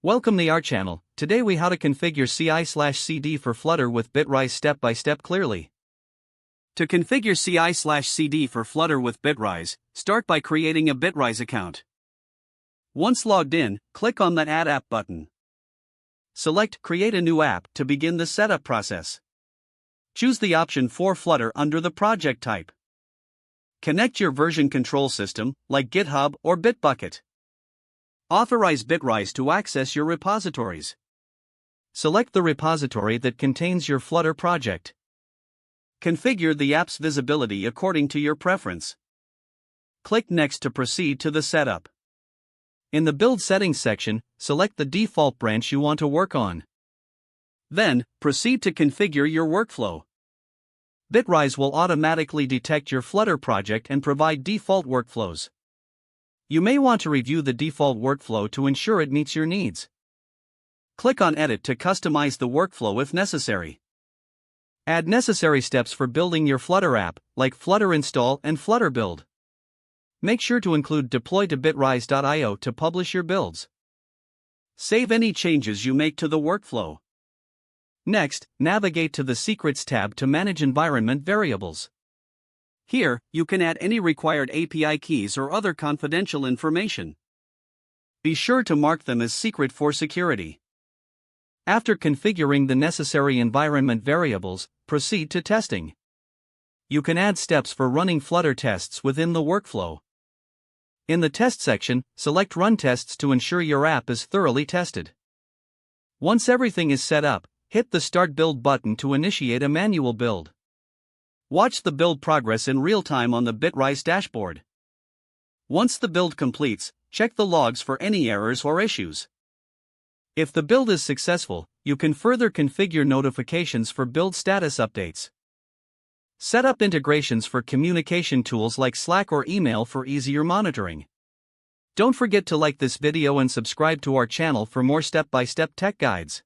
Welcome to our channel. Today we how to configure CI/CD for Flutter with Bitrise step by step clearly. To configure CI/CD for Flutter with Bitrise, start by creating a Bitrise account. Once logged in, click on the Add App button. Select Create a new app to begin the setup process. Choose the option for Flutter under the project type. Connect your version control system, like GitHub or Bitbucket. Authorize Bitrise to access your repositories. Select the repository that contains your Flutter project. Configure the app's visibility according to your preference. Click Next to proceed to the setup. In the Build Settings section, select the default branch you want to work on. Then, proceed to configure your workflow. Bitrise will automatically detect your Flutter project and provide default workflows. You may want to review the default workflow to ensure it meets your needs. Click on Edit to customize the workflow if necessary. Add necessary steps for building your Flutter app, like Flutter install and Flutter build. Make sure to include deploy to bitrise.io to publish your builds. Save any changes you make to the workflow. Next, navigate to the Secrets tab to manage environment variables. Here, you can add any required API keys or other confidential information. Be sure to mark them as secret for security. After configuring the necessary environment variables, proceed to testing. You can add steps for running Flutter tests within the workflow. In the Test section, select Run Tests to ensure your app is thoroughly tested. Once everything is set up, hit the Start Build button to initiate a manual build. Watch the build progress in real time on the Bitrise dashboard. Once the build completes, check the logs for any errors or issues. If the build is successful, you can further configure notifications for build status updates. Set up integrations for communication tools like Slack or email for easier monitoring. Don't forget to like this video and subscribe to our channel for more step-by-step tech guides.